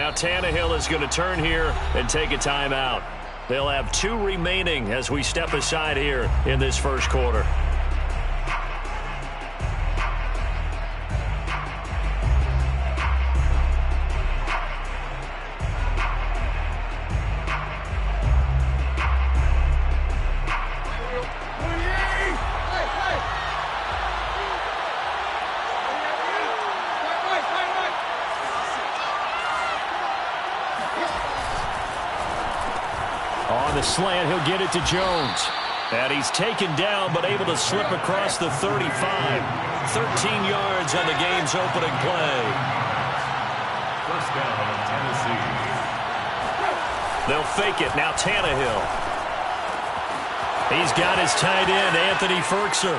Now Tannehill is going to turn here and take a timeout. They'll have 2 remaining as we step aside here in this first quarter. On the slant, he'll get it to Jones. And he's taken down, but able to slip across the 35. 13 yards on the game's opening play. First down, Tennessee. They'll fake it. Now Tannehill. He's got his tight end, Anthony Ferkser.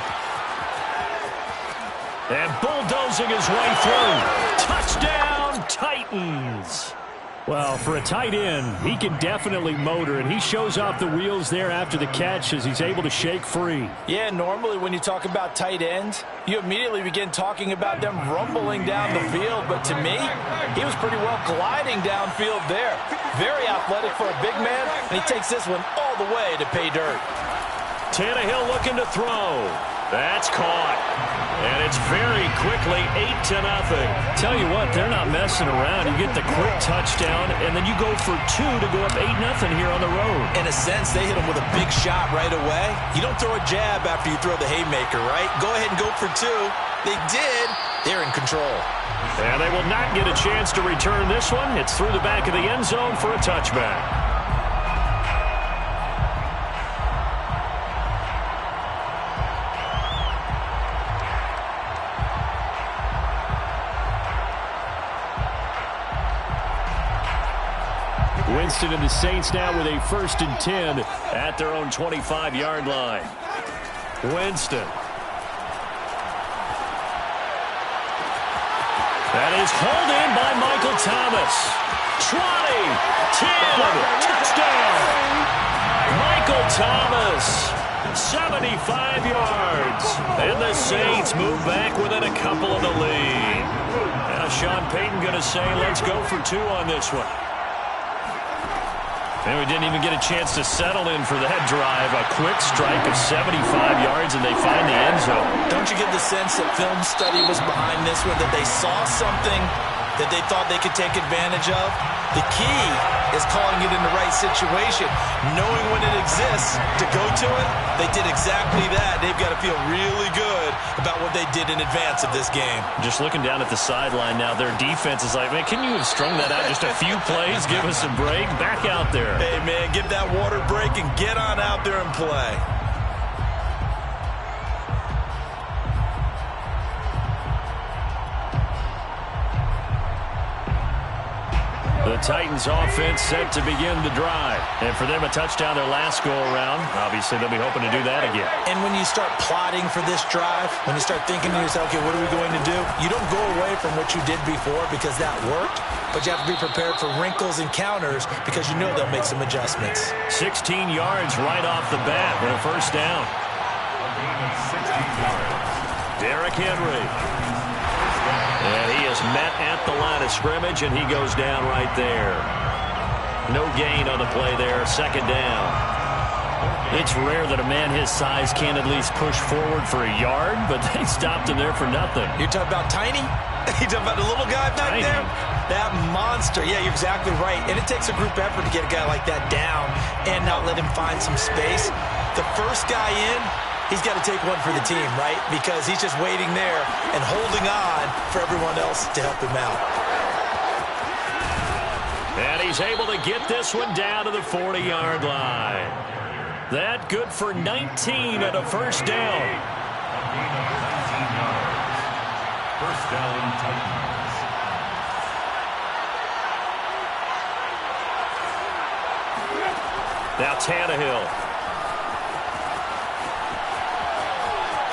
And bulldozing his way through. Touchdown, Titans. Well, for a tight end, he can definitely motor, and he shows off the wheels there after the catch as he's able to shake free. Yeah, normally when you talk about tight ends, you immediately begin talking about them rumbling down the field. But to me, he was pretty well gliding downfield there. Very athletic for a big man, and he takes this one all the way to pay dirt. Tannehill looking to throw. That's caught. And it's very quickly 8-0. Tell you what, they're not messing around. You get the quick touchdown, and then you go for 2 to go up 8-0 here on the road. In a sense, they hit him with a big shot right away. You don't throw a jab after you throw the haymaker, right? Go ahead and go for 2. They did. They're in control. And they will not get a chance to return this one. It's through the back of the end zone for a touchback. Winston and the Saints now with a 1st and 10 at their own 25-yard line. Winston. That is hauled in by Michael Thomas. 20, 10, touchdown. Michael Thomas, 75 yards. And the Saints move back within a couple of the lead. Now Sean Payton going to say, let's go for 2 on this one. And we didn't even get a chance to settle in for that drive. A quick strike of 75 yards, and they find the end zone. Don't you get the sense that film study was behind this one, that they saw something that they thought they could take advantage of? The key is calling it in the right situation, knowing when it exists to go to it. They did exactly that. They've got to feel really good about what they did in advance of this game. Just looking down at the sideline now, their defense is like, man, can you have strung that out just a few plays? Give us a break. Back out there. Hey, man, give that water break and get on out there and play. The Titans offense set to begin the drive. And for them, a touchdown their last go-around. Obviously, they'll be hoping to do that again. And when you start plotting for this drive, when you start thinking to yourself, okay, what are we going to do? You don't go away from what you did before because that worked, but you have to be prepared for wrinkles and counters because you know they'll make some adjustments. 16 yards right off the bat with a first down. 16 yards. Derrick Henry. And he is met at the line of scrimmage, and he goes down right there. No gain on the play there. 2nd down. It's rare that a man his size can at least push forward for a yard, but they stopped him there for nothing. You're talking about tiny? You're talking about the little guy back Tiny. there? That monster. Yeah, you're exactly right. And it takes a group effort to get a guy like that down and not let him find some space. The first guy in, he's got to take one for the team, right? Because he's just waiting there and holding on for everyone else to help him out. And he's able to get this one down to the 40-yard line. That good for 19 at a first down. Gain of 19 yards. First down, Titans. Now Tannehill.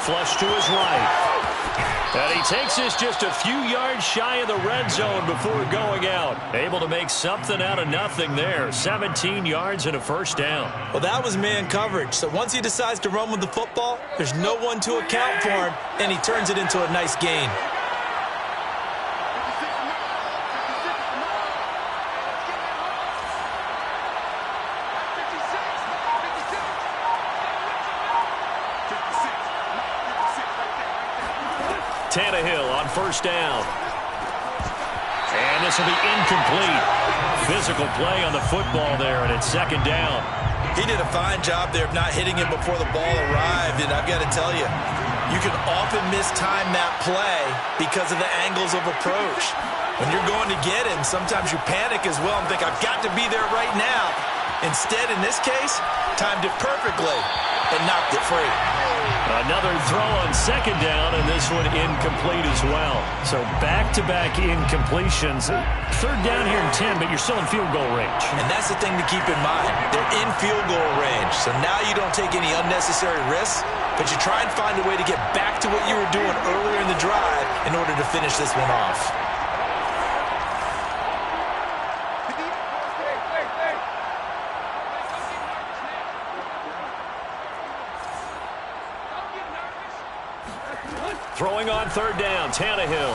Flush to his right. And he takes this just a few yards shy of the red zone before going out. Able to make something out of nothing there. 17 yards and a first down. Well, that was man coverage. So once he decides to run with the football, there's no one to account for him, and he turns it into a nice gain. Tannehill on first down. And this will be incomplete. Physical play on the football there, and it's second down. He did a fine job there of not hitting it before the ball arrived, and I've got to tell you, you can often mistime that play because of the angles of approach. When you're going to get him, sometimes you panic as well and think, I've got to be there right now. Instead, in this case, timed it perfectly and knocked it free. Another throw on second down, and this one incomplete as well. So back-to-back incompletions. Third down here in 10, but you're still in field goal range. And that's the thing to keep in mind. They're in field goal range. So now you don't take any unnecessary risks, but you try and find a way to get back to what you were doing earlier in the drive in order to finish this one off. Throwing on third down, Tannehill.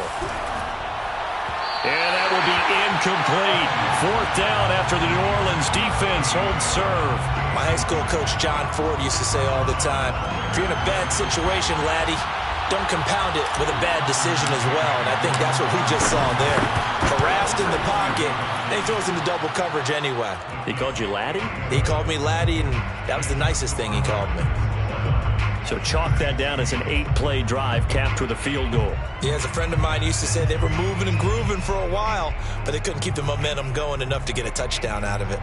And that will be incomplete. Fourth down after the New Orleans defense holds serve. My high school coach, John Ford, used to say all the time, if you're in a bad situation, laddie, don't compound it with a bad decision as well. And I think that's what we just saw there. Harassed in the pocket, and he throws into double coverage anyway. He called you laddie? He called me laddie, and that was the nicest thing he called me. So chalk that down as an 8-play drive capped with a field goal. Yeah, as a friend of mine used to say, they were moving and grooving for a while, but they couldn't keep the momentum going enough to get a touchdown out of it.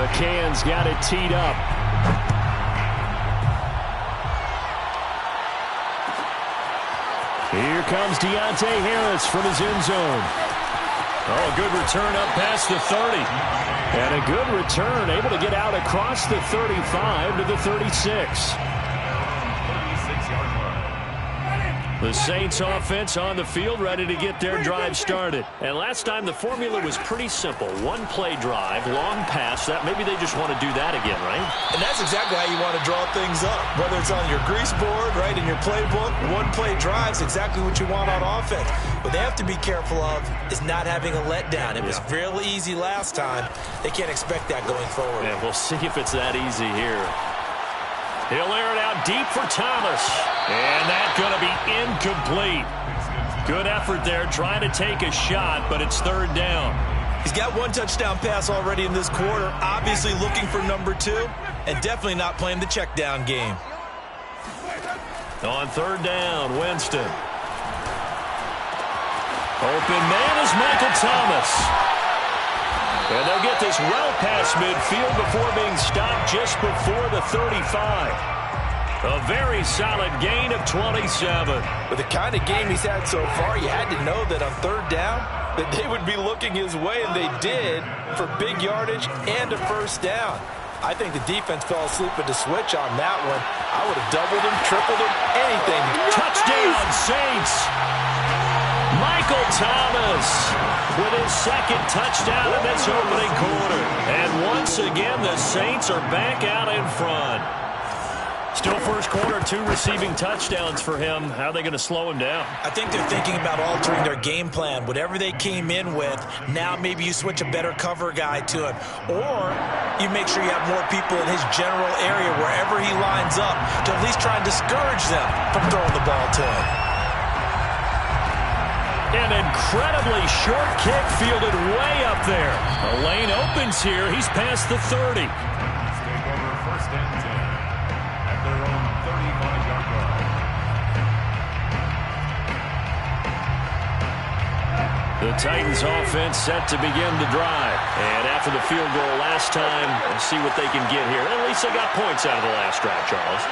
McCann's got it teed up. Here comes Deontay Harris from his end zone. Oh, a good return up past the 30. And a good return, able to get out across the 35 to the 36. The Saints offense on the field, ready to get their drive started. And last time the formula was pretty simple. One-play drive, long pass. That maybe they just want to do that again, right? And that's exactly how you want to draw things up. Whether it's on your grease board, right, in your playbook, one-play drive's exactly what you want on offense. What they have to be careful of is not having a letdown. It was real easy last time. They can't expect that going forward. Yeah, we'll see if it's that easy here. He'll air it out deep for Thomas. And that's going to be incomplete. Good effort there, trying to take a shot, but it's third down. He's got one touchdown pass already in this quarter, obviously looking for number 2, and definitely not playing the check down game. On third down, Winston. Open man is Michael Thomas. And they'll get this well past midfield before being stopped just before the 35. A very solid gain of 27. With the kind of game he's had so far, you had to know that on third down, that they would be looking his way, and they did, for big yardage and a first down. I think the defense fell asleep at the switch on that one. I would have doubled him, tripled him, anything. Touchdown, Saints! Michael Thomas with his second touchdown in this opening quarter. And once again, the Saints are back out in front. Still first quarter, 2 receiving touchdowns for him. How are they going to slow him down? I think they're thinking about altering their game plan. Whatever they came in with, now maybe you switch a better cover guy to him. Or you make sure you have more people in his general area wherever he lines up to at least try and discourage them from throwing the ball to him. An incredibly short kick fielded way up there. The lane opens here. He's past the 30. The Titans offense set to begin the drive. And after the field goal last time, we'll see what they can get here. At least they got points out of the last drive, Charles.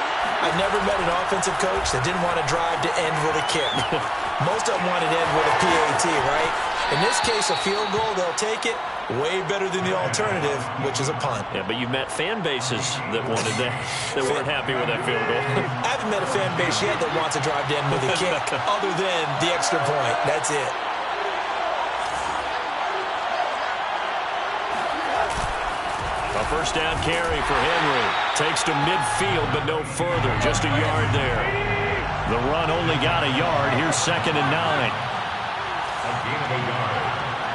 I've never met an offensive coach that didn't want to drive to end with a kick. Most of them want to end with a PAT, right? In this case, a field goal, they'll take it. Way better than the alternative, which is a punt. Yeah, but you've met fan bases that wanted that, that weren't happy with that field goal. I haven't met a fan base yet that wants to drive to end with a kick other than the extra point. That's it. A first down carry for Henry. Takes to midfield, but no further. Just a yard there. The run only got a yard. Here's 2nd and 9. A gain of a yard.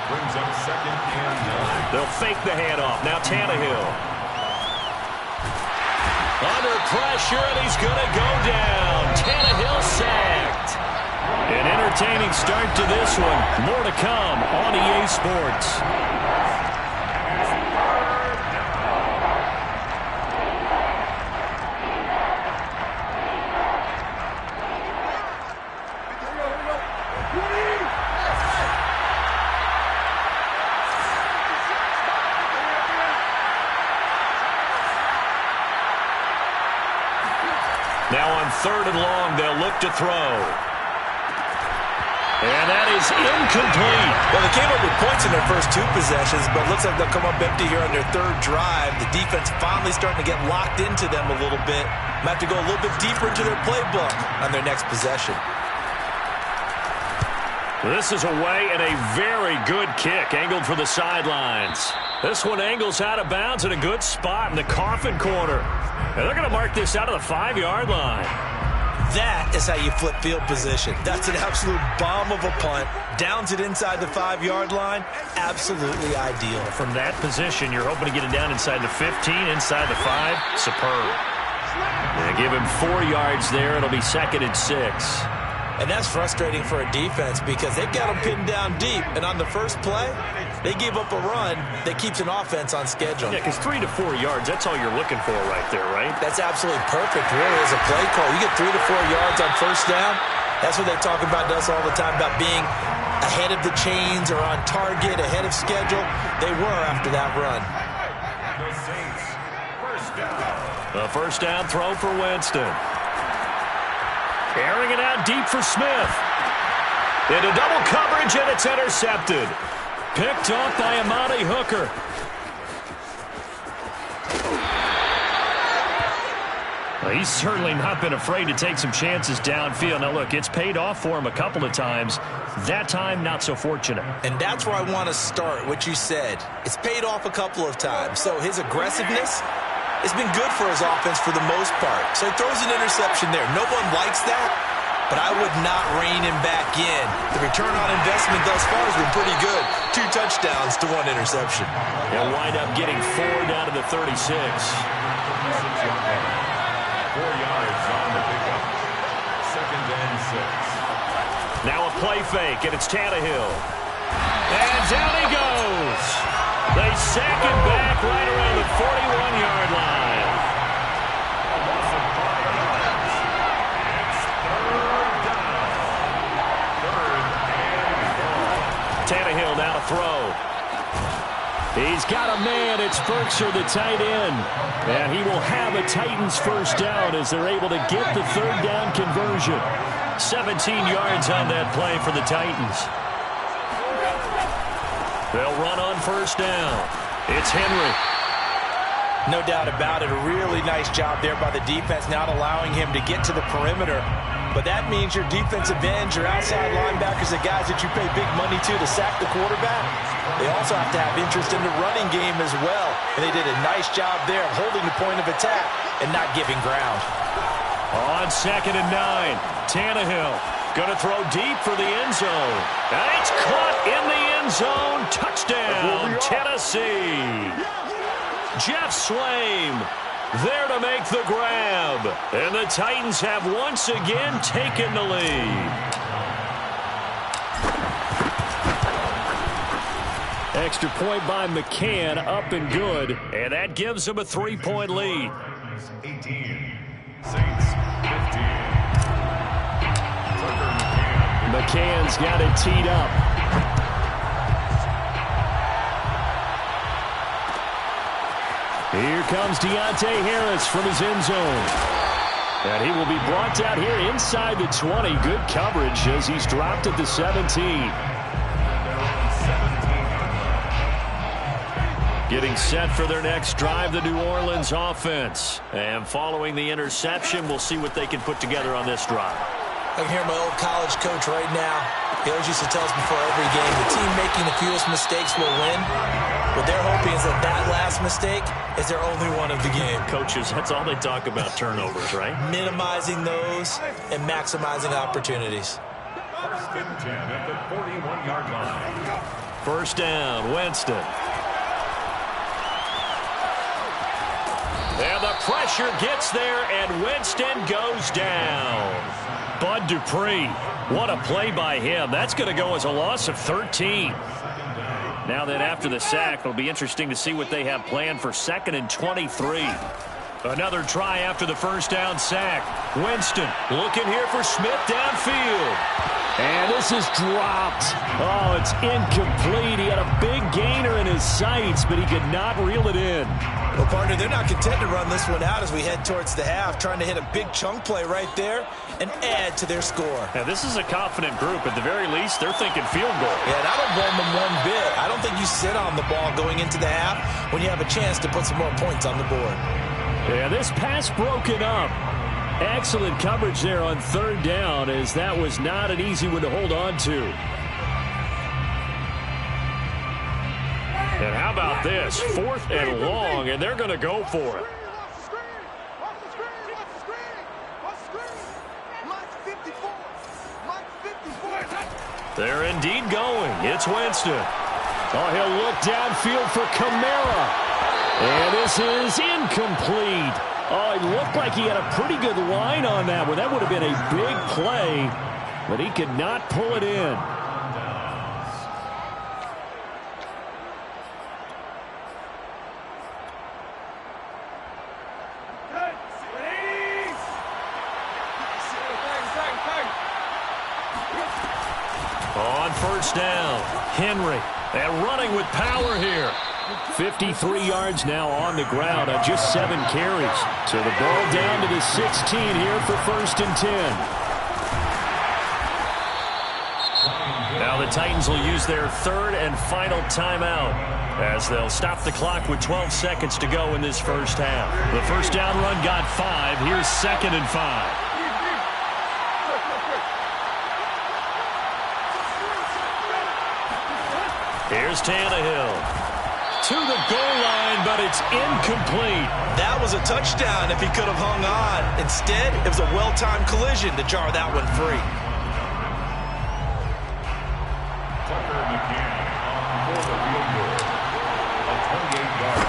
Brings up 2nd and 9. They'll fake the handoff. Now Tannehill. Under pressure, and he's going to go down. Tannehill sacked. An entertaining start to this one. More to come on EA Sports. Now on 3rd and long, they'll look to throw. And that is incomplete. Well, they came up with points in their first 2 possessions, but it looks like they'll come up empty here on their 3rd drive. The defense finally starting to get locked into them a little bit. Might have to go a little bit deeper into their playbook on their next possession. This is away and a very good kick, angled for the sidelines. This one angles out of bounds in a good spot in the coffin corner. And they're going to mark this out of the 5-yard line. That is how you flip field position. That's an absolute bomb of a punt. Downs it inside the 5-yard line. Absolutely ideal. From that position, you're hoping to get it down inside the 15, inside the 5. Superb. They give him 4 yards there. It'll be 2nd and 6. And that's frustrating for a defense because they've got them pinned down deep. And on the first play, they gave up a run that keeps an offense on schedule. Yeah, because 3 to 4 yards, that's all you're looking for right there, right? That's absolutely perfect, really, as a play call. You get 3 to 4 yards on first down. That's what they talk about to us all the time, about being ahead of the chains or on target, ahead of schedule. They were after that run. The Saints, 1st down. A 1st down throw for Winston. Airing it out deep for Smith. Into double coverage, and it's intercepted. Picked off by Amani Hooker. Well, he's certainly not been afraid to take some chances downfield. Now, look, it's paid off for him a couple of times. That time, not so fortunate. And that's where I want to start, what you said. It's paid off a couple of times. So his aggressiveness has been good for his offense for the most part. So he throws an interception there. No one likes that, but I would not rein him back in. The return on investment thus far has been pretty good. 2 touchdowns to 1 interception. He'll wind up getting 4 down to the 36. 4 yards on the pickup. 2nd and 6. Now a play fake, and it's Tannehill. And down he goes. They sack him back right around the 41-yard line. Loss of 5 yards. It's 3rd down. 3rd and 4. Tannehill now to throw. He's got a man. It's Berkshire, the tight end. And he will have a Titans 1st down as they're able to get the 3rd down conversion. 17 yards on that play for the Titans. They'll run on 1st down. It's Henry. No doubt about it. A really nice job there by the defense, not allowing him to get to the perimeter. But that means your defensive ends, your outside linebackers, the guys that you pay big money to sack the quarterback, they also have to have interest in the running game as well. And they did a nice job there of holding the point of attack and not giving ground. On 2nd and 9, Tannehill going to throw deep for the end zone. And it's caught in the end zone. Touchdown, Tennessee. Jeff Swaim there to make the grab. And the Titans have once again taken the lead. Extra point by McCann, up and good. And that gives them a 3-point lead. 18. Saints 15. McCann's got it teed up. Here comes Deontay Harris from his end zone. And he will be brought out here inside the 20. Good coverage as he's dropped at the 17. Getting set for their next drive, the New Orleans offense. And following the interception, we'll see what they can put together on this drive. I can hear my old college coach right now. He always used to tell us before every game, the team making the fewest mistakes will win. What they're hoping is that that last mistake is their only one of the game. Coaches, that's all they talk about, turnovers, right? Minimizing those and maximizing opportunities. First and 10 at the 41-yard line. First down, Winston. And the pressure gets there, and Winston goes down. Bud Dupree, what a play by him. That's going to go as a loss of 13. Now then, after the sack, it'll be interesting to see what they have planned for 2nd and 23. Another try after the first down sack. Winston looking here for Smith downfield. And this is dropped. Oh, it's incomplete. He had a big gainer in his sights, but he could not reel it in. Well, partner, they're not content to run this one out as we head towards the half, trying to hit a big chunk play right there and add to their score. Now, this is a confident group. At the very least, they're thinking field goal. Yeah, and I don't blame them one bit. I don't think you sit on the ball going into the half when you have a chance to put some more points on the board. Yeah, this pass broken up. Excellent coverage there on 3rd down, as that was not an easy one to hold on to. And how about this? 4th and long, and they're going to go for it. They're indeed going. It's Winston. Oh, he'll look downfield for Kamara. And this is incomplete. Oh, it looked like he had a pretty good line on that one. That would have been a big play, but he could not pull it in. On first down, Henry, and running with power here. 53 yards now on the ground on just 7 carries. So the ball down to the 16 here for 1st and 10. Now the Titans will use their 3rd and final timeout as they'll stop the clock with 12 seconds to go in this first half. The first down run got 5. Here's 2nd and 5. Here's Tannehill. To the goal line, but it's incomplete. That was a touchdown if he could have hung on. Instead, it was a well-timed collision to jar that one free. Tucker McCann on for the field goal. A 28-yard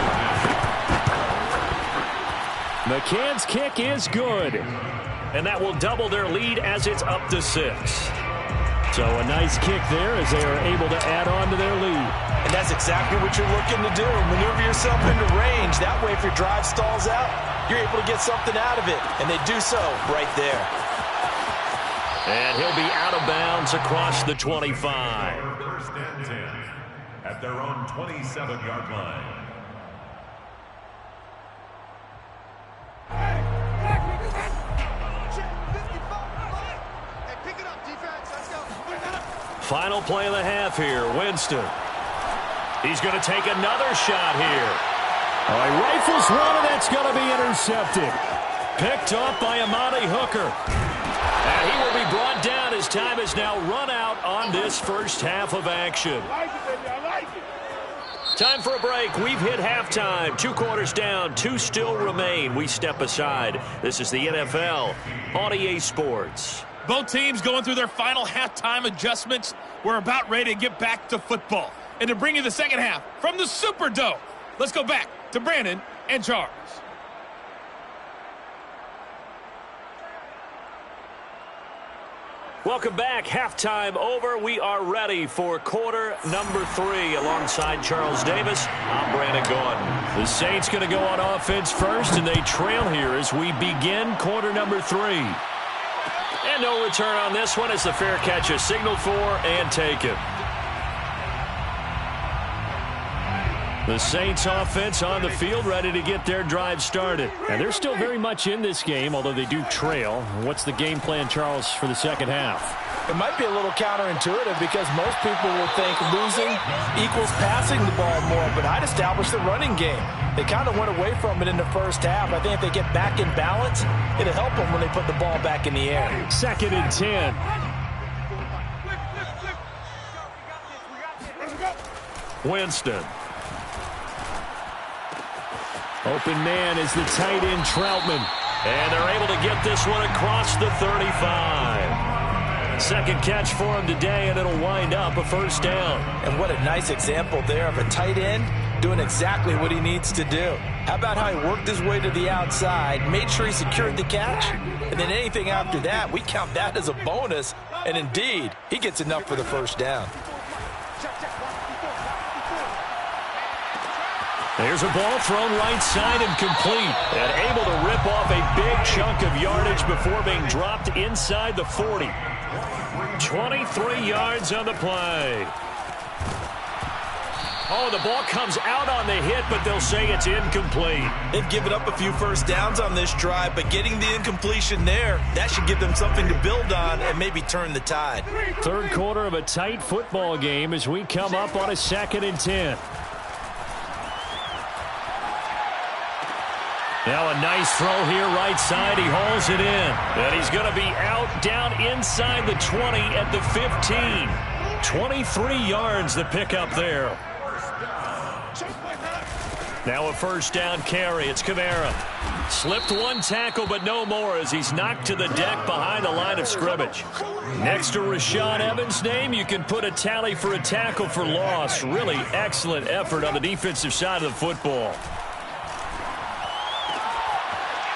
position. McCann's kick is good. And that will double their lead as it's up to 6. So a nice kick there as they are able to add on to their lead. And that's exactly what you're looking to do. Maneuver yourself into range. That way, if your drive stalls out, you're able to get something out of it. And they do so right there. And he'll be out of bounds across the 25. First and 10 at their own 27-yard line. Final play of the half here, Winston. He's going to take another shot here. Oh, he rifles one, and that's going to be intercepted. Picked off by Amani Hooker. And he will be brought down as time has now run out on this first half of action. Time for a break. We've hit halftime. 2 quarters down, 2 still remain. We step aside. This is the NFL on EA Sports. Both teams going through their final halftime adjustments. We're about ready to get back to football. And to bring you the second half from the Superdome, let's go back to Brandon and Charles. Welcome back. Halftime over. We are ready for quarter number 3. Alongside Charles Davis, I'm Brandon Gordon. The Saints going to go on offense first, and they trail here as we begin quarter number 3. And no return on this one as the fair catch is signaled for and taken. The Saints offense on the field ready to get their drive started. And they're still very much in this game, although they do trail. What's the game plan, Charles, for the second half? It might be a little counterintuitive because most people will think losing equals passing the ball more, but I'd establish the running game. They kind of went away from it in the first half. I think if they get back in balance, it'll help them when they put the ball back in the air. 2nd and 10. Winston. Open man is the tight end Troutman. And they're able to get this one across the 35. Second catch for him today, and it'll wind up a first down. And what a nice example there of a tight end doing exactly what he needs to do. How about how he worked his way to the outside, made sure he secured the catch, and then anything after that, we count that as a bonus. And indeed, he gets enough for the first down. There's a ball thrown right side and complete. And able to rip off a big chunk of yardage before being dropped inside the 40. 23 yards on the play. Oh, the ball comes out on the hit, but they'll say it's incomplete. They've given up a few first downs on this drive, but getting the incompletion there, that should give them something to build on and maybe turn the tide. Third quarter of a tight football game as we come up on a 2nd and 10. Now a nice throw here right side. He hauls it in. And he's going to be out down inside the 20 at the 15. 23 yards the pickup there. Now a first down carry. It's Kamara. Slipped one tackle, but no more as he's knocked to the deck behind the line of scrimmage. Next to Rashaan Evans' name, you can put a tally for a tackle for loss. Really excellent effort on the defensive side of the football.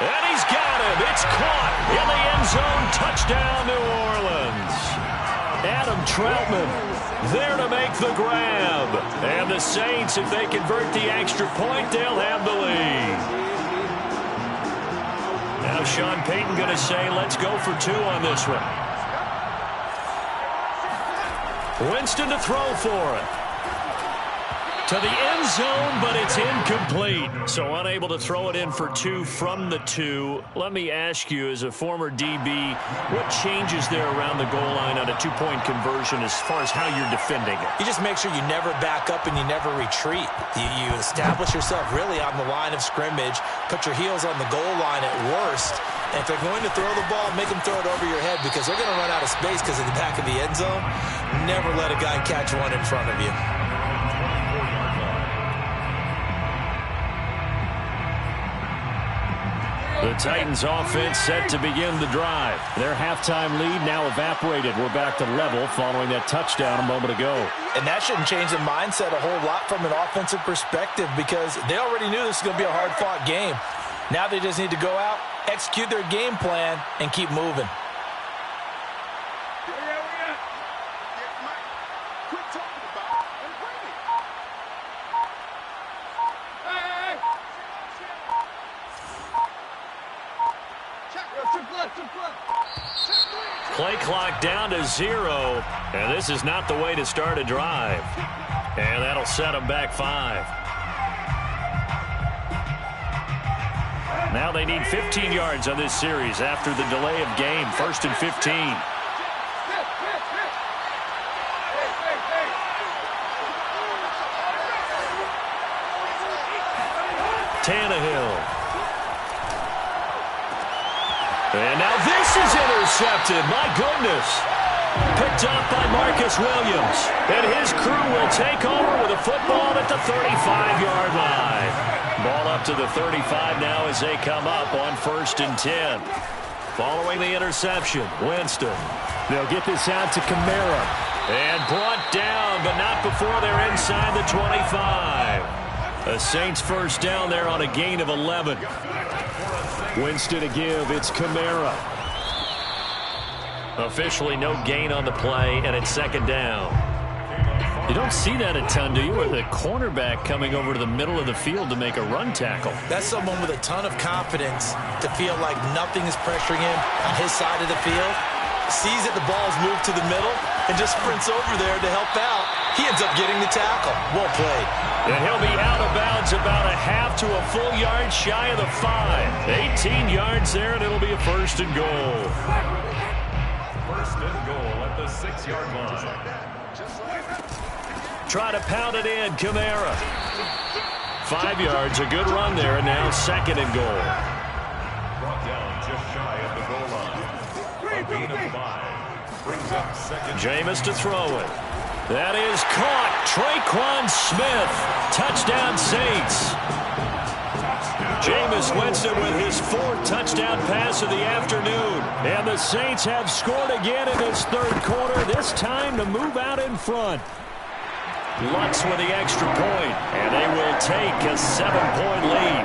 And he's got him. It's caught in the end zone. Touchdown, New Orleans. Adam Troutman there to make the grab. And the Saints, if they convert the extra point, they'll have the lead. Now Sean Payton going to say, let's go for 2 on this one. Winston to throw for it. To the end zone, but it's incomplete. So unable to throw it in for 2 from the 2. Let me ask you, as a former DB, what changes there around the goal line on a 2-point conversion as far as how you're defending it? You just make sure you never back up and you never retreat. You establish yourself really on the line of scrimmage, put your heels on the goal line at worst, and if they're going to throw the ball, make them throw it over your head because they're going to run out of space because of the back of the end zone. Never let a guy catch one in front of you. The Titans offense set to begin the drive. Their halftime lead now evaporated. We're back to level following that touchdown a moment ago. And that shouldn't change the mindset a whole lot from an offensive perspective because they already knew this was going to be a hard-fought game. Now they just need to go out, execute their game plan, and keep moving. Play clock down to 0, and this is not the way to start a drive. And that'll set them back 5. Now they need 15 yards on this series after the delay of game. 1st and 15. Tannehill. And now this is intercepted. My goodness. Picked up by Marcus Williams. And his crew will take over with a football at the 35-yard line. Ball up to the 35 now as they come up on 1st and 10. Following the interception, Winston. They'll get this out to Kamara. And brought down, but not before they're inside the 25. A Saints first down there on a gain of 11. Winston to give. It's Kamara. Officially no gain on the play, and it's 2nd down. You don't see that a ton, do you? With a cornerback coming over to the middle of the field to make a run tackle. That's someone with a ton of confidence to feel like nothing is pressuring him on his side of the field. Sees that the ball's moved to the middle and just sprints over there to help out. He ends up getting the tackle. Well played. And he'll be out of bounds about a half to a full yard shy of the 5. 18 yards there, and it'll be a 1st and goal. 1st and goal at the 6-yard line. Try to pound it in, Kamara. 5 yards, a good run there, and now 2nd and goal. Brought down just shy of the goal line. A gain of 5. Brings up 2nd. Jameis to throw it. That is caught. Traquan Smith. Touchdown, Saints. Jameis Winston with his 4th touchdown pass of the afternoon. And the Saints have scored again in this 3rd quarter, this time to move out in front. Lutz with the extra point, and they will take a 7-point lead.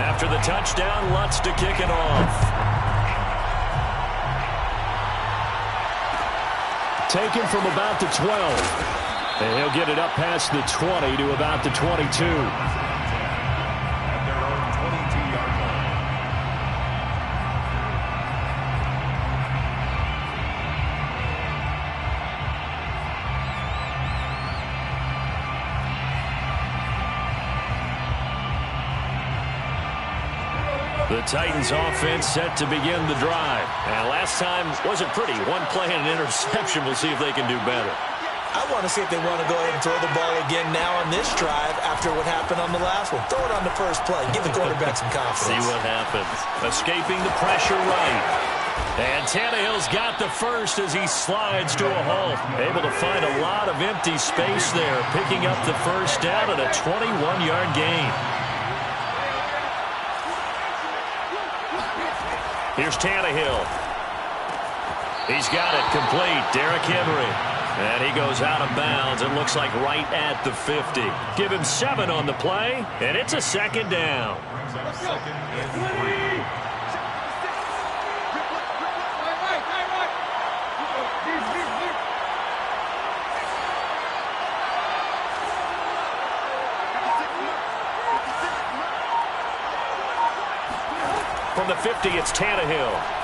After the touchdown, Lutz to kick it off. Taken from about the 12. And he'll get it up past the 20 to about the 22. The Titans offense set to begin the drive. And last time wasn't pretty. One play and an interception. We'll see if they can do better. I want to see if they want to go ahead and throw the ball again now on this drive after what happened on the last one. Throw it on the first play. Give the quarterback some confidence. See what happens. Escaping the pressure right. And Tannehill's got the first as he slides to a halt. Able to find a lot of empty space there. Picking up the first down at a 21-yard gain. Here's Tannehill. He's got it complete. Derrick Henry. And he goes out of bounds. It looks like right at the 50. Give him 7 on the play, and it's a 2nd down. From the 50, it's Tannehill.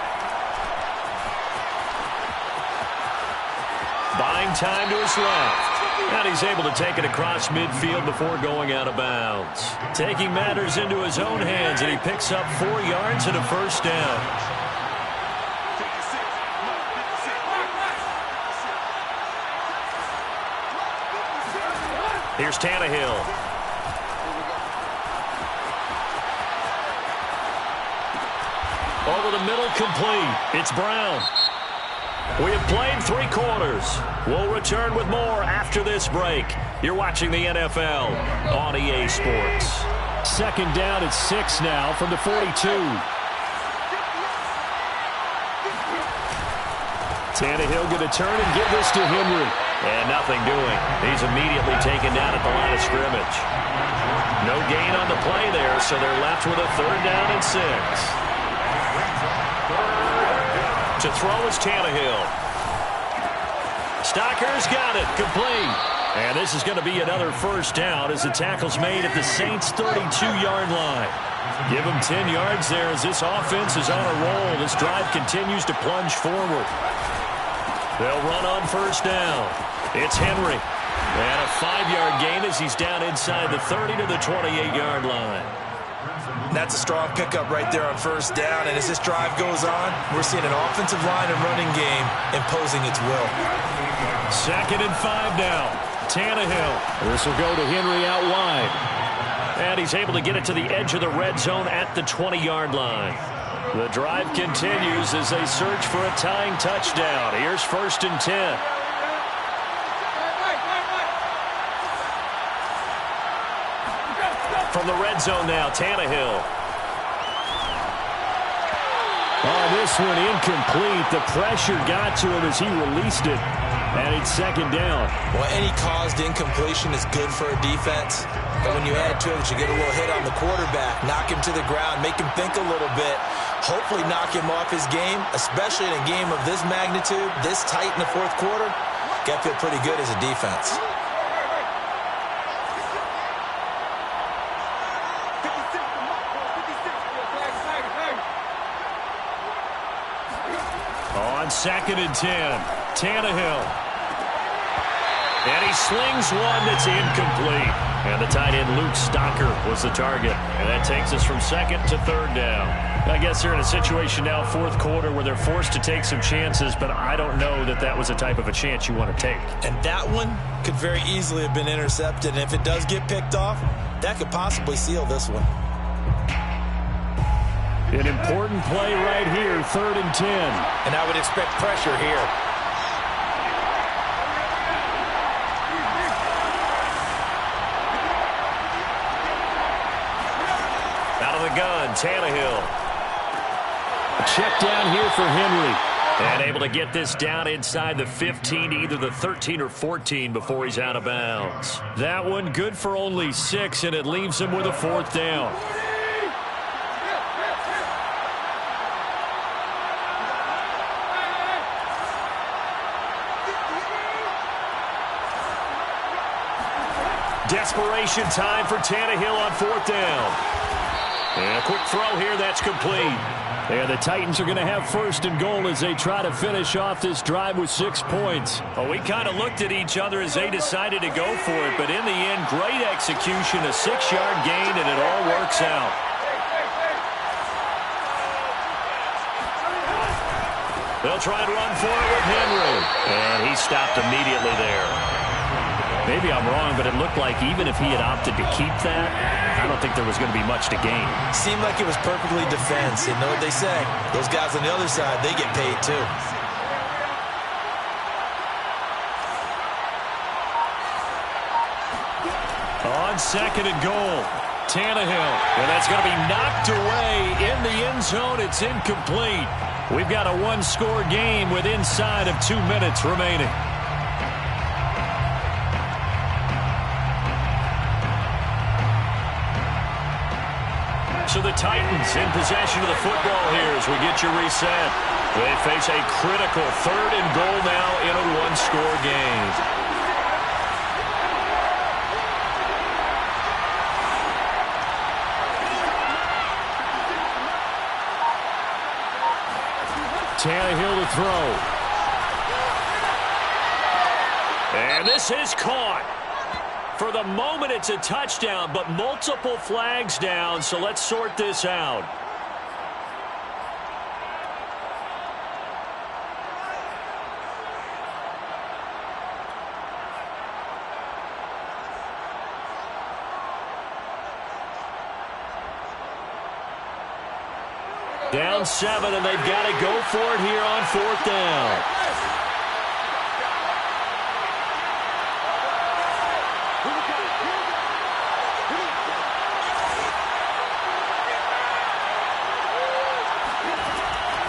Buying time to his left. And he's able to take it across midfield before going out of bounds. Taking matters into his own hands, and he picks up 4 yards and a first down. Here's Tannehill. Over the middle, complete. It's Brown. We have played 3 quarters. We'll return with more after this break. You're watching the NFL on EA Sports. 2nd down at 6 now from the 42. Tannehill going to turn and give this to Henry. And nothing doing. He's immediately taken down at the line of scrimmage. No gain on the play there, so they're left with a 3rd down and 6. To throw is Tannehill. Stocker's got it, complete. And this is going to be another first down as the tackle's made at the Saints' 32-yard line. Give them 10 yards there as this offense is on a roll. This drive continues to plunge forward. They'll run on first down. It's Henry. And a 5-yard gain as he's down inside the 30 to the 28-yard line. That's a strong pickup right there on first down. And as this drive goes on, we're seeing an offensive line and running game imposing its will. 2nd and 5 now. Tannehill. This will go to Henry out wide. And he's able to get it to the edge of the red zone at the 20-yard line. The drive continues as they search for a tying touchdown. Here's 1st and 10. From the red zone now, Tannehill. Oh, this one incomplete. The pressure got to him as he released it. And it's 2nd down. Well, any caused incompletion is good for a defense. But when you add to it that you get a little hit on the quarterback, knock him to the ground, make him think a little bit, hopefully knock him off his game, especially in a game of this magnitude, this tight in the 4th quarter, got to feel pretty good as a defense. On 2nd and 10, Tannehill. And he slings one that's incomplete. And the tight end, Luke Stocker, was the target. And that takes us from 2nd to 3rd down. I guess they're in a situation now, 4th quarter, where they're forced to take some chances, but I don't know that that was the type of a chance you want to take. And that one could very easily have been intercepted. And if it does get picked off, that could possibly seal this one. An important play right here, 3rd and 10. And I would expect pressure here. Tannehill. Check down here for Henry. And able to get this down inside the 15, either the 13 or 14 before he's out of bounds. That one good for only 6, and it leaves him with a 4th down. Desperation time for Tannehill on 4th down. And a quick throw here, that's complete. And the Titans are going to have 1st and goal as they try to finish off this drive with 6 points. Well, we kind of looked at each other as they decided to go for it, but in the end, great execution, a 6-yard gain, and it all works out. They'll try and run for it with Henry, and he stopped immediately there. Maybe I'm wrong, but it looked like even if he had opted to keep that, I don't think there was going to be much to gain. Seemed like it was perfectly defense. You know what they say? Those guys on the other side, they get paid too. On 2nd and goal, Tannehill. And that's going to be knocked away in the end zone. It's incomplete. We've got a 1-score game with inside of 2 minutes remaining. So the Titans in possession of the football here as we get you reset. They face a critical 3rd and goal now in a 1-score game. Tannehill to throw. And this is caught. For the moment, it's a touchdown, but multiple flags down, so let's sort this out. Down 7, and they've got to go for it here on 4th down.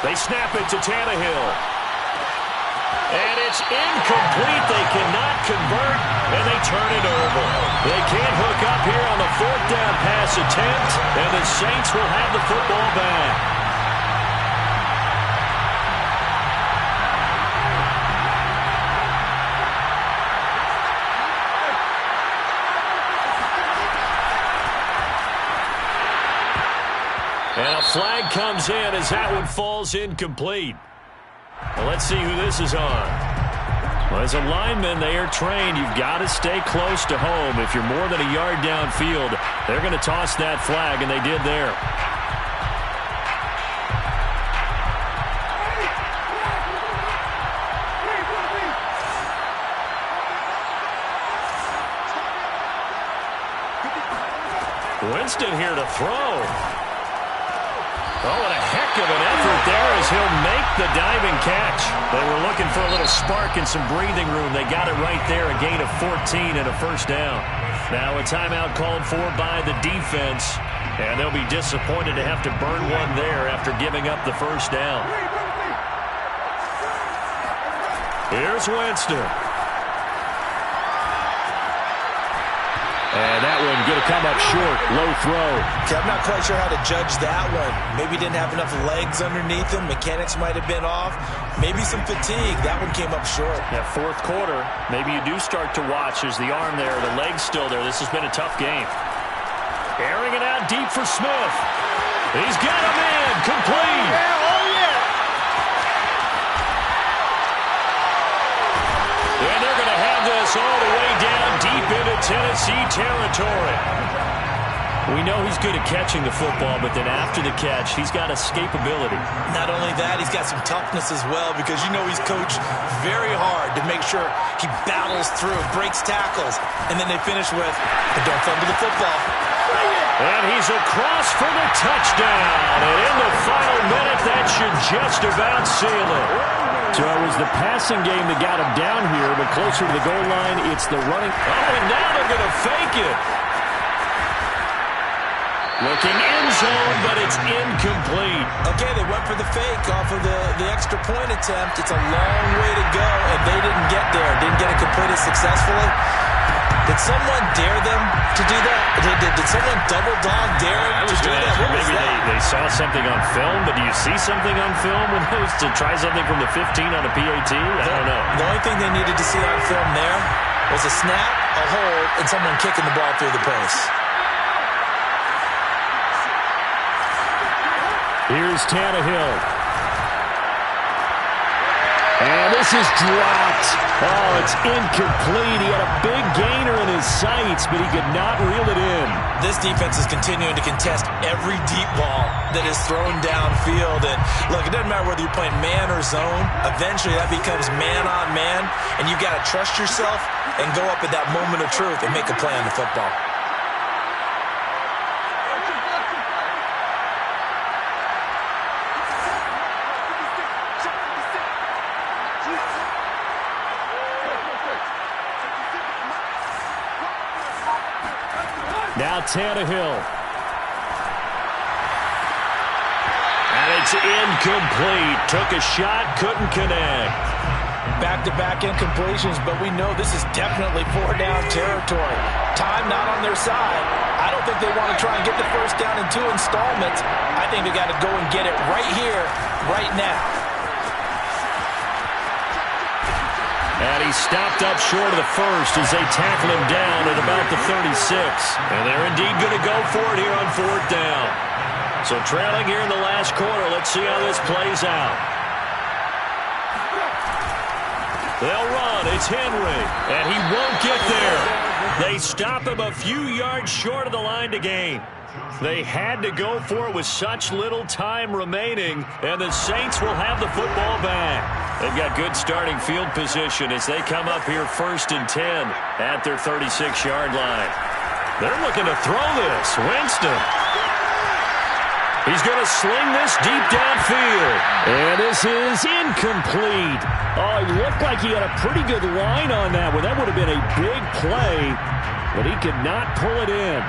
They snap it to Tannehill. And it's incomplete. They cannot convert, and they turn it over. They can't hook up here on the 4th down pass attempt, and the Saints will have the football back. And a flag comes in as that one falls incomplete. Well, let's see who this is on. Well, as a lineman, they are trained. You've got to stay close to home. If you're more than a yard downfield, they're going to toss that flag, and they did there. Winston here to throw. Oh, and a heck of an effort there as he'll make the diving catch. They were looking for a little spark and some breathing room. They got it right there, a gain of 14 and a 1st down. Now a timeout called for by the defense, and they'll be disappointed to have to burn one there after giving up the 1st down. Here's Winston. And that one going to come up short. Low throw. Okay, I'm not quite sure how to judge that one. Maybe didn't have enough legs underneath him. Mechanics might have been off. Maybe some fatigue. That one came up short. Yeah, 4th quarter. Maybe you do start to watch as the arm there, the leg's still there. This has been a tough game. Airing it out deep for Smith. He's got him in. Complete. And they're going to have this all the way down deep into Tennessee territory. We know he's good at catching the football, but then after the catch, he's got escapability. Not only that, he's got some toughness as well, because you know he's coached very hard to make sure he battles through, breaks tackles, and then they finish with, but don't fumble the football. And he's across for the touchdown. And in the final minute, that should just about seal it. So it was the passing game that got him down here, but closer to the goal line, it's the running. Oh, and now they're going to fake it. Looking end zone, but it's incomplete. Okay, they went for the fake off of the extra point attempt. It's a long way to go, and they didn't get there. Didn't get it completed successfully. Did someone dare them to do that? Did someone double dog dare them to do that? Maybe they saw something on film, but do you see something on film when it was to try something from the 15 on a PAT? I don't know. The only thing they needed to see on film there was a snap, a hold, and someone kicking the ball through the post. Here's Tannehill. And this is dropped. Oh, it's incomplete. He had a big gainer in his sights, but he could not reel it in. This defense is continuing to contest every deep ball that is thrown downfield. And look, it doesn't matter whether you're playing man or zone. Eventually that becomes man on man, and you've got to trust yourself and go up at that moment of truth and make a play on the football. Now Tannehill. And it's incomplete. Took a shot, couldn't connect. Back-to-back incompletions, but we know this is definitely four-down territory. Time not on their side. I don't think they want to try and get the first down in 2 installments. I think they got to go and get it right here, right now. And he stopped up short of the first as they tackle him down at about the 36. And they're indeed going to go for it here on 4th down. So trailing here in the last quarter. Let's see how this plays out. They'll run. It's Henry. And he won't get there. They stop him a few yards short of the line to gain. They had to go for it with such little time remaining, and the Saints will have the football back. They've got good starting field position as they come up here 1st and 10 at their 36-yard line. They're looking to throw this. Winston. He's going to sling this deep downfield. And this is incomplete. Oh, it looked like he had a pretty good line on that one. That would have been a big play, but he could not pull it in.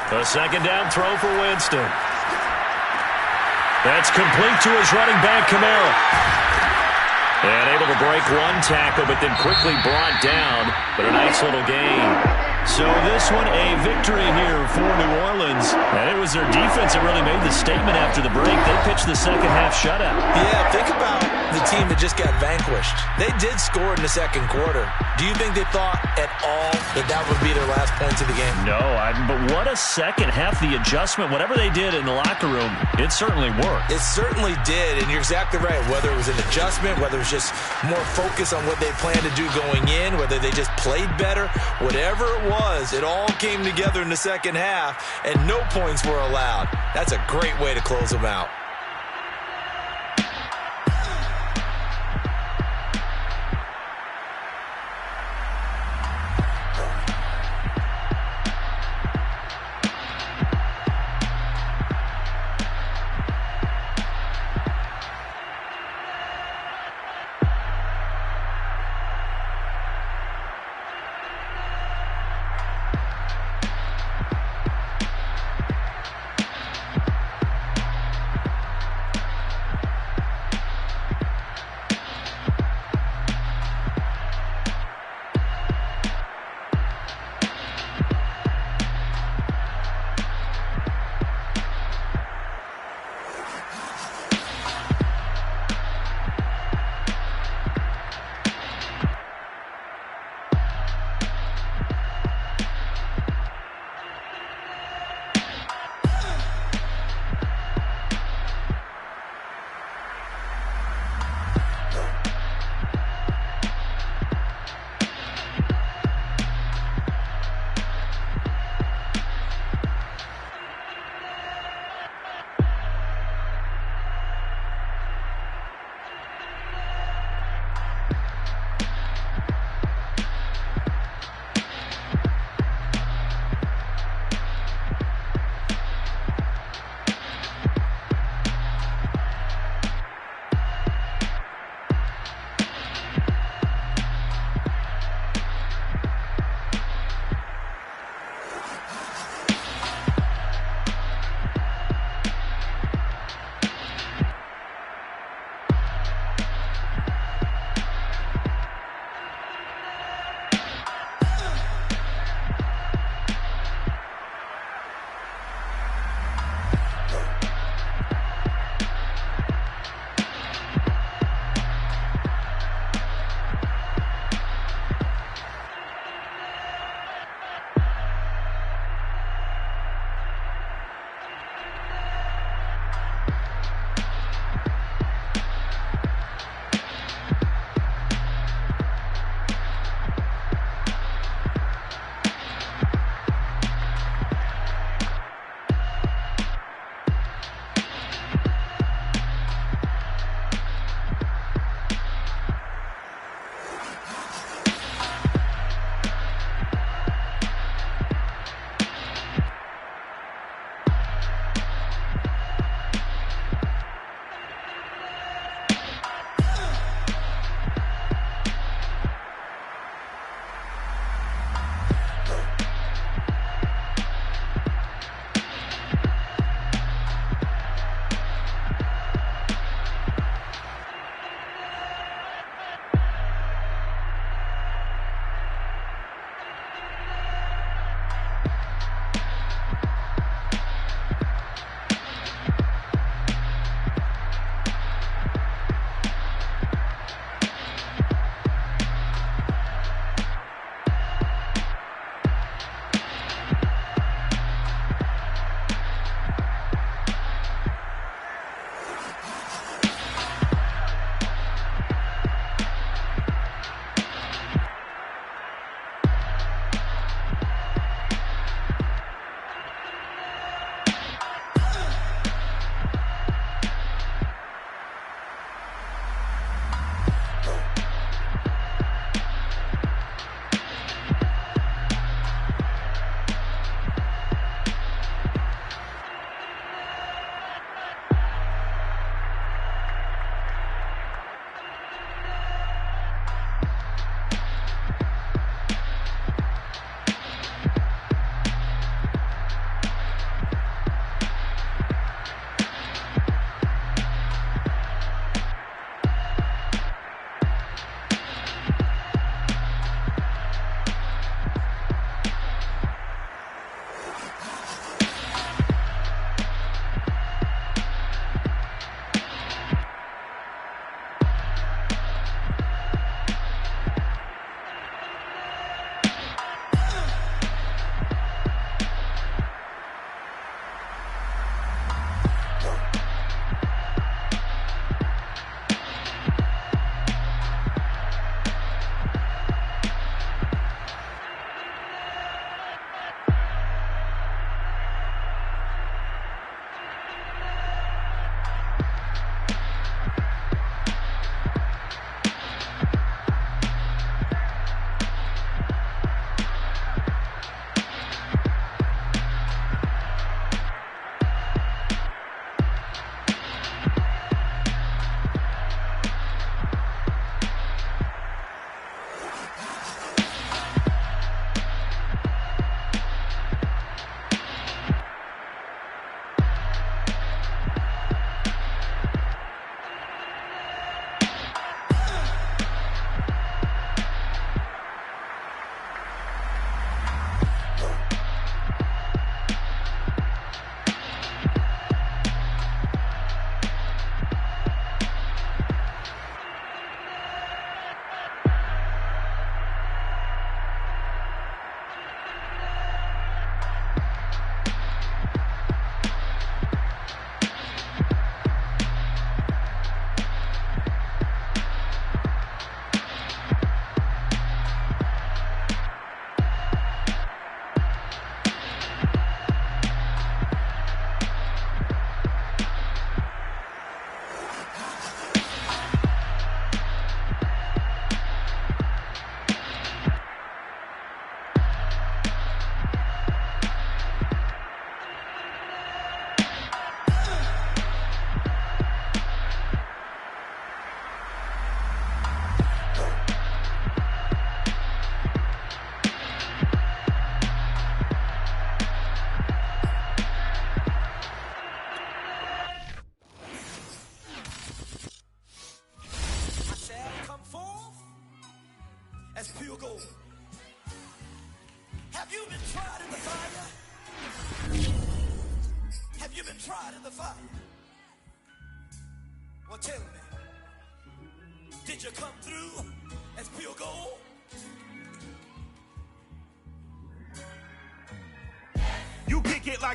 A 2nd down throw for Winston. That's complete to his running back, Kamara. And able to break one tackle, but then quickly brought down. But a nice little gain. So this one, a victory here for New Orleans. And it was their defense that really made the statement after the break. They pitched the second half shutout. Yeah, think about the team that just got vanquished. They did score in the 2nd quarter. Do you think they thought at all that would be their last points of the game? No, but what a second half. The adjustment, whatever they did in the locker room, it certainly worked. It certainly did, and you're exactly right. Whether it was an adjustment, whether it was just more focus on what they planned to do going in, whether they just played better, whatever it was, it all came together in the second half, and no points were allowed. That's a great way to close them out. field goal. Have you been tried in the fire? Have you been tried in the fire? Well, tell me, did you come through as pure gold?